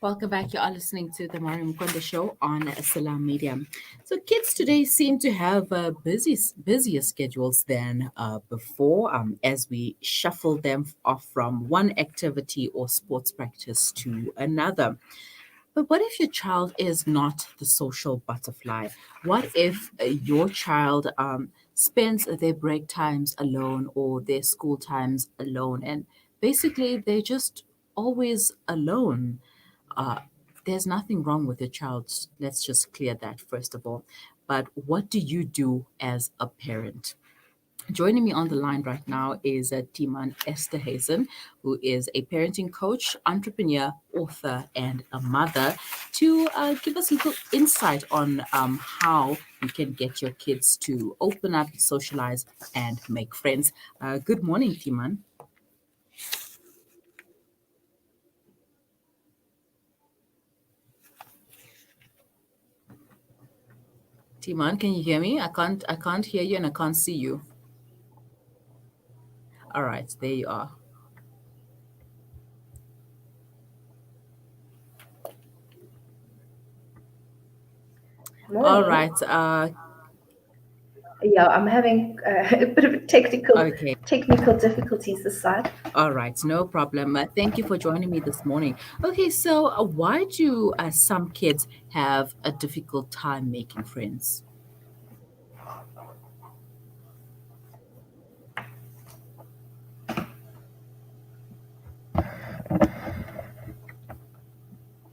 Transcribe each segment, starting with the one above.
Welcome back. You are listening to the Mariam Mukonda show on Salam Media. So, kids today seem to have busier schedules than before as we shuffle them off from one activity or sports practice to another. But what if your child is not the social butterfly? What if your child spends their break times alone or their school times alone and basically they're just always alone? Uh, there's nothing wrong with your child. Let's just clear that first of all. But what do you do as a parent? Joining me on the line right now is Timan Esterhuizen, who is a parenting coach, entrepreneur, author, and a mother, to give us a little insight on how you can get your kids to open up, socialize, and make friends. Good morning, Timan. Timan, can you hear me? I can't hear you and I can't see you. All right, there you are. All Morning. right. Yeah, I'm having a bit of a Okay. technical difficulties this side. All right. No problem. Thank you for joining me this morning. Okay. So, why do some kids have a difficult time making friends?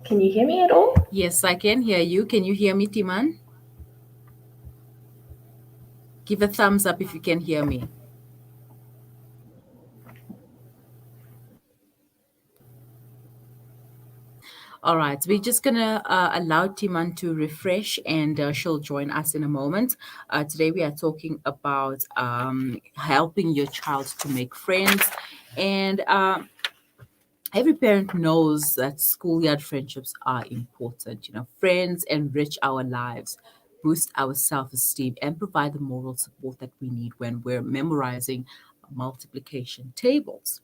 Can you hear me at all? Yes, I can hear you. Can you hear me, Timan? Give a thumbs up if you can hear me. All right. We're just going to allow Timan to refresh and she'll join us in a moment. Today, we are talking about helping your child to make friends. And every parent knows that schoolyard friendships are important. Friends enrich our lives, boost our self-esteem, and provide the moral support that we need when we're memorizing multiplication tables.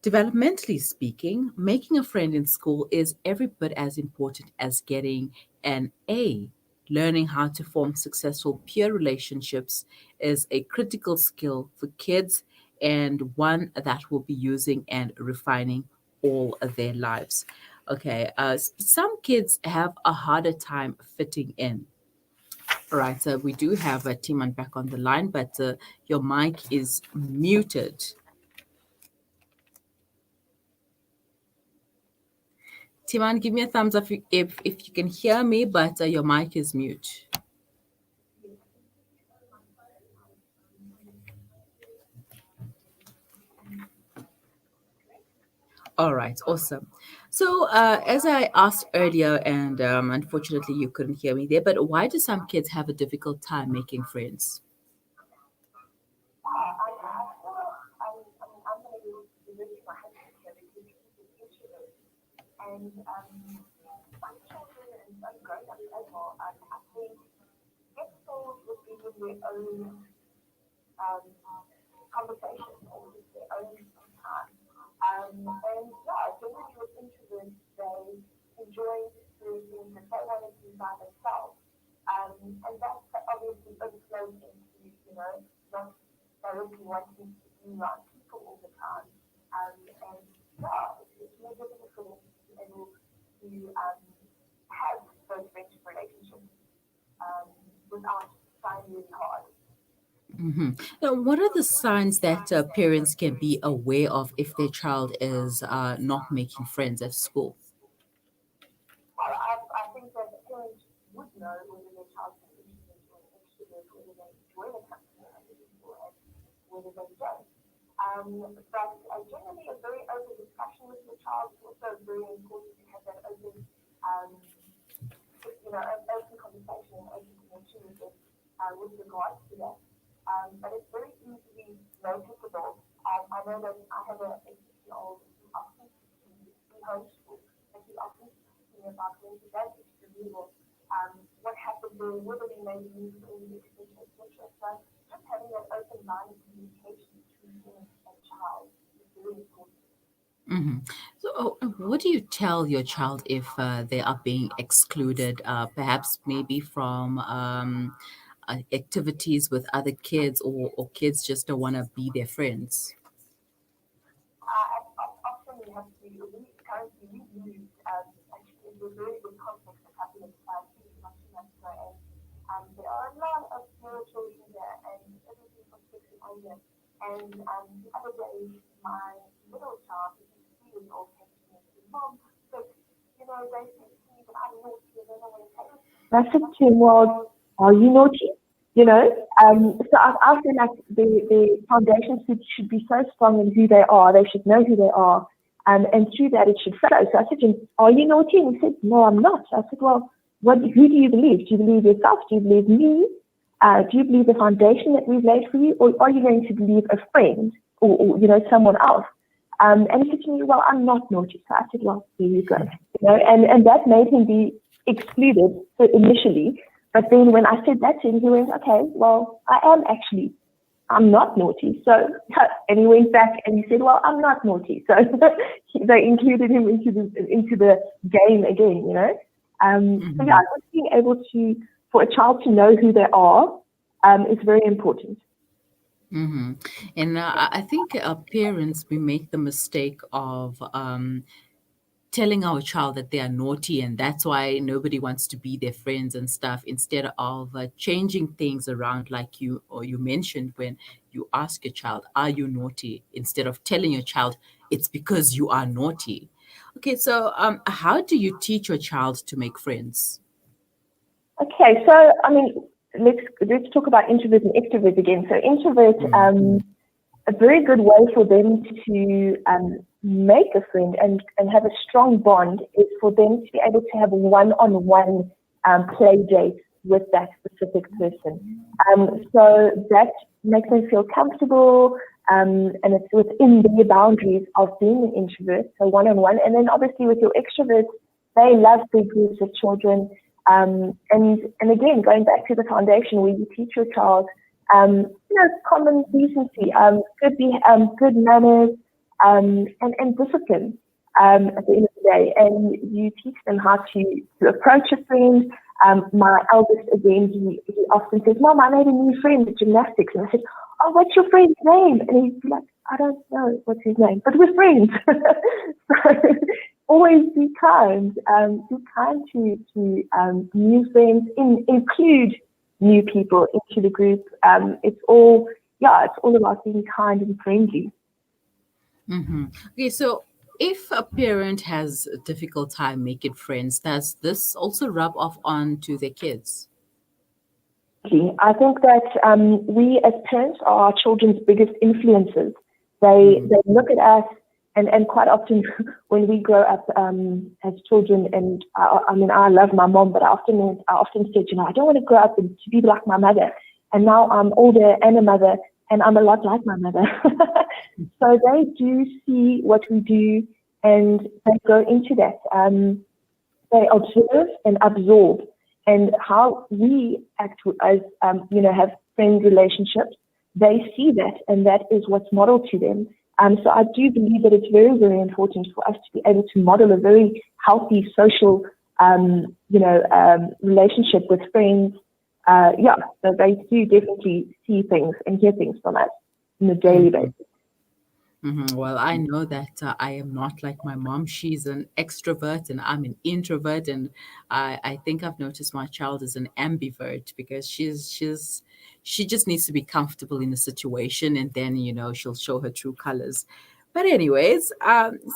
Developmentally speaking, making a friend in school is every bit as important as getting an A. Learning how to form successful peer relationships is a critical skill for kids and one that will be using and refining all of their lives. Okay, some kids have a harder time fitting in. All right, so we do have Timan back on the line, but your mic is muted. Timan, give me a thumbs up if you can hear me, but your mic is mute. All right, awesome. So, as I asked earlier, and unfortunately you couldn't hear me there, but why do some kids have a difficult time making friends? Now, what are the signs that parents can be aware of if their child is not making friends at school? Mm-hmm. So, what do you tell your child if they are being excluded, perhaps maybe from activities with other kids, or kids just don't want to be their friends? I said to him, well, are you naughty? You know, so I feel like the foundation should be so strong in who they are. They should know who they are. And through that, it should flow. So I said to him, are you naughty? And he said, no, I'm not. I said, well, who do you believe? Do you believe yourself? Do you believe me? Do you believe the foundation that we've laid for you? Or are you going to believe a friend or someone else? And he said to me, well, I'm not naughty. So I said, well, there you go. And that made him be excluded initially. But then when I said that to him, he went, okay, well, I'm not naughty. So, and he went back and he said, well, I'm not naughty. So they included him into the game again. So yeah, I think being able for a child to know who they are is very important. Mm-hmm. And I think parents, we make the mistake of telling our child that they are naughty and that's why nobody wants to be their friends and stuff, instead of changing things around, like you mentioned, when you ask your child, are you naughty, instead of telling your child it's because you are naughty. Okay, so how do you teach your child to make friends? Okay, so I mean, let's talk about introverts and extroverts again. So introverts, a very good way for them to make a friend and have a strong bond is for them to be able to have one-on-one play dates with that specific person. So that makes them feel comfortable, and it's within their boundaries of being an introvert, so one-on-one. And then obviously with your extroverts, they love big groups of children. And again, going back to the foundation where you teach your child common decency, good manners, and discipline at the end of the day. And you teach them how to approach a friend. My eldest, again, he often says, Mom, I made a new friend at gymnastics. And I said, oh, what's your friend's name? And he'd be like, I don't know what's his name, but we're friends. So always be kind. Be kind to new friends, include new people into the group. It's all about being kind and friendly. Mm-hmm. Okay, so if a parent has a difficult time making friends, does this also rub off on to their kids? I think that we as parents are our children's biggest influences. Mm-hmm. They look at us, and quite often when we grow up as children, and I mean, I love my mom, but I often said, I don't want to grow up to be like my mother. And now I'm older and a mother, and I'm a lot like my mother. So they do see what we do, and they go into that. They observe and absorb, and how we act as have friend relationships. They see that, and that is what's modeled to them. So I do believe that it's very, very important for us to be able to model a very healthy social, relationship with friends. So they do definitely see things and hear things from us on a daily basis. Mm-hmm. Well, I know that I am not like my mom. She's an extrovert and I'm an introvert. And I think I've noticed my child is an ambivert because she just needs to be comfortable in the situation, and then, she'll show her true colors. But anyways,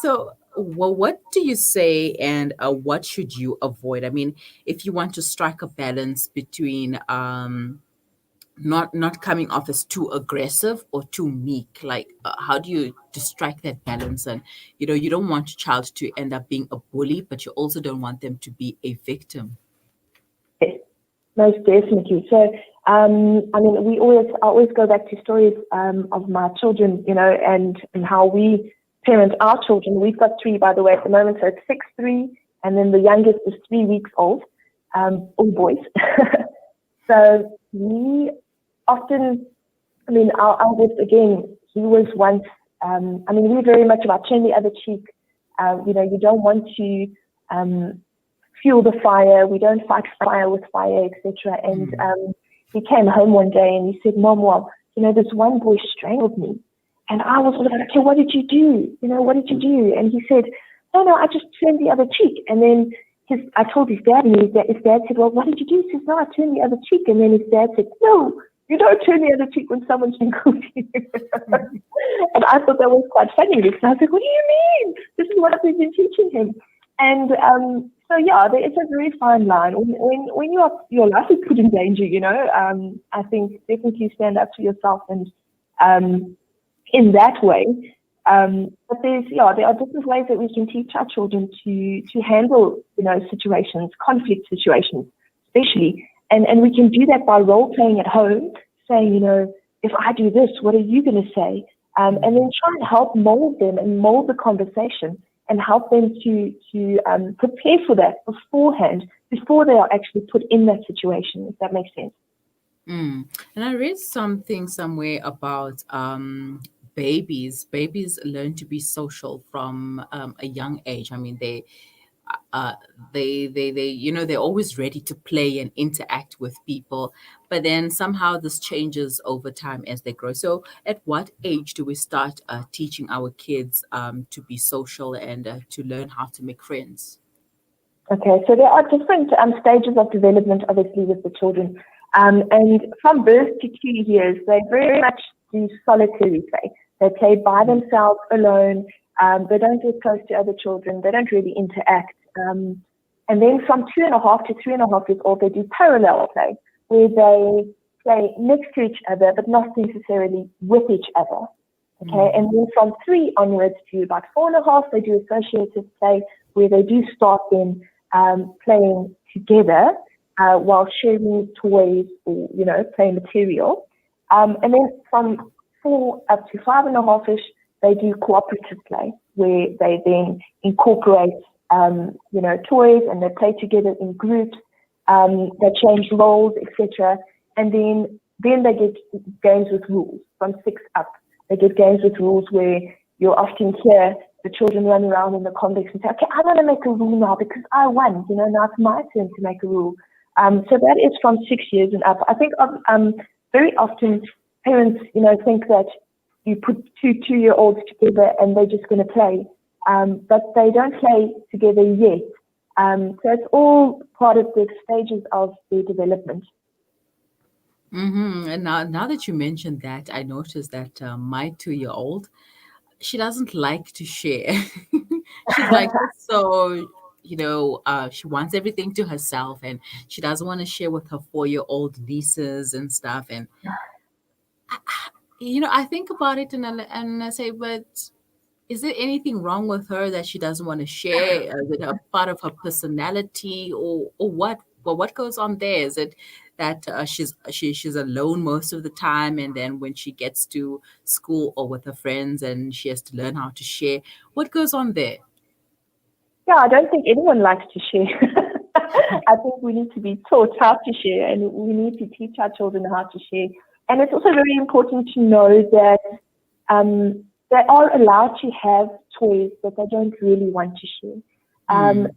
so what do you say, and what should you avoid? I mean, if you want to strike a balance between not coming off as too aggressive or too meek, like how do you to strike that balance? And you don't want your child to end up being a bully, but you also don't want them to be a victim. Yes, most definitely. So, I mean, I always go back to stories of my children, and how we parent our children. We've got three, by the way, at the moment. So it's 6, 3, and then the youngest is 3 weeks old, all boys. So we often, our eldest, again, he was once, we're very much about turn the other cheek, You don't want to fuel the fire. We don't fight fire with fire, etc. And he came home one day and he said, Mom, well, this one boy strangled me. And I was like, okay, what did you do? What did you do? And he said, no, I just turned the other cheek. And then I told his dad, and his dad said, well, what did you do? He says, no, I turned the other cheek. And then his dad said, no, you don't turn the other cheek when someone strangles you. And I thought that was quite funny because I was like, what do you mean? This is what I've been teaching him. And so yeah, there is a very fine line. When your life is put in danger, I think definitely stand up to yourself and in that way. But there are different ways that we can teach our children to handle, situations, conflict situations, especially. And we can do that by role playing at home, saying, if I do this, what are you going to say? And then try and help mold them and mold the conversation and help them to prepare for that beforehand, before they are actually put in that situation, if that makes sense. And I read something somewhere about babies. Babies learn to be social from a young age. I mean, they're always ready to play and interact with people, but then somehow this changes over time as they grow. So at what age do we start teaching our kids to be social and to learn how to make friends? Okay, so there are different stages of development, obviously, with the children. And from birth to 2 years, they very much do solitary play. They play by themselves, alone. They don't get close to other children. They don't really interact. And then from 2.5 to 3.5 years old, they do parallel play, where they play next to each other, but not necessarily with each other. Okay, and then from 3 onwards to about 4.5, they do associative play, where they do start then playing together while sharing toys or, play material. And then from 4 up to 5.5-ish, they do cooperative play, where they then incorporate, toys, and they play together in groups. They change roles, etc. And then they get games with rules from 6 up. They get games with rules where you'll often hear the children run around in the complex and say, okay, I want to make a rule now because I won. Now it's my turn to make a rule. So that is from 6 years and up. I think very often parents, think that you put two 2-year-olds together and they're just going to play. But they don't play together yet. So it's all part of the stages of their development. And now that you mentioned that, I noticed that my 2-year-old, she doesn't like to share. She's like, so, she wants everything to herself, and she doesn't want to share with her 4-year-old nieces and stuff. And, I think about it and I say, but is there anything wrong with her that she doesn't want to share with a part of her personality, or what? Well, what goes on there? Is it that she's alone most of the time, and then when she gets to school or with her friends, and she has to learn how to share? What goes on there? Yeah, I don't think anyone likes to share. I think we need to be taught how to share, and we need to teach our children how to share. And it's also very important to know that they are allowed to have toys that they don't really want to share.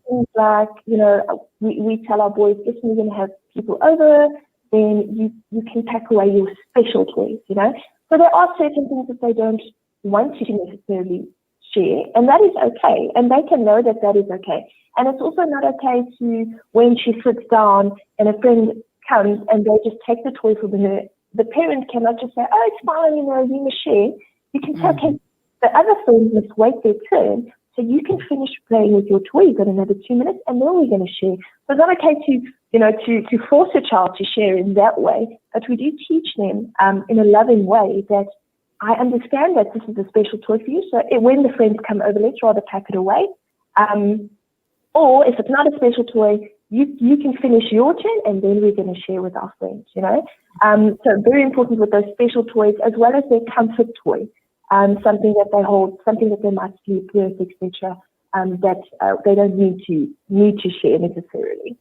Things like, we tell our boys, if we're going to have people over, then you can pack away your special toys, So there are certain things that they don't want to necessarily share, and that is okay. And they can know that is okay. And it's also not okay to, when she sits down and a friend comes and they just take the toy from her, the parent cannot just say, oh, it's fine, you must share. You can say, okay, the other friends must wait their turn so you can finish playing with your toy. You've got another 2 minutes and then we're going to share. So it's not okay to force a child to share in that way, but we do teach them in a loving way that I understand that this is a special toy for you. So when the friends come over, let's rather pack it away. Or if it's not a special toy, you can finish your turn and then we're going to share with our friends, So very important with those special toys as well as their comfort toy, something that they hold, something that they might sleep with, etc. That they don't need to share necessarily.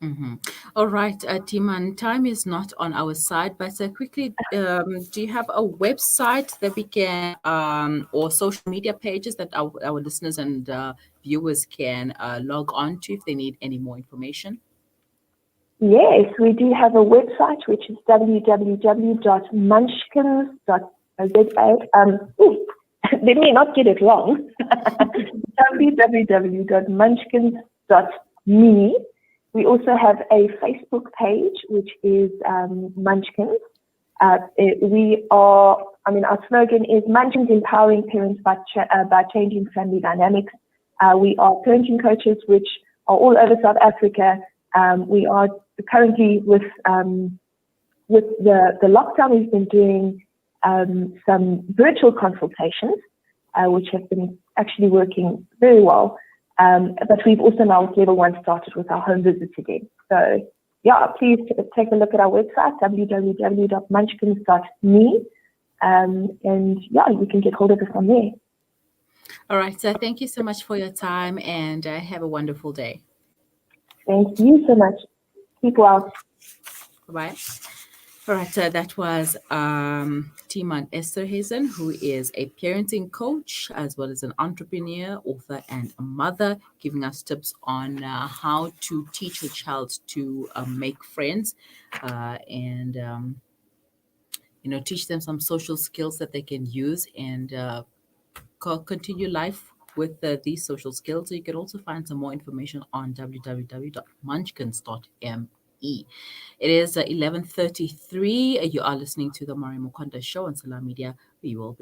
Mm-hmm. All right, Timan, time is not on our side, but quickly, do you have a website that we can, or social media pages that our listeners and viewers can log on to if they need any more information? Yes, we do have a website, which is www.munchkins.za. Let me not get it wrong. www.munchkins.me. We also have a Facebook page, which is Munchkins. Our slogan is Munchkins Empowering Parents by Changing Family Dynamics. We are parenting coaches, which are all over South Africa. We are currently with the lockdown, we've been doing some virtual consultations, which have been actually working very well. But we've also now with level 1 started with our home visits again. So yeah, please take a look at our website, www.munchkins.me. And yeah, you can get hold of us on there. All right, so thank you so much for your time, and have a wonderful day. Thank you so much. Keep well. Bye-bye. All right, that was Timan Esterhuizen, who is a parenting coach as well as an entrepreneur, author, and a mother, giving us tips on how to teach your child to make friends and teach them some social skills that they can use and continue life with these social skills. So you can also find some more information on www.munchkins.me. It is 11:33. You are listening to the Mari Mukonda Show on Salam Media. We will be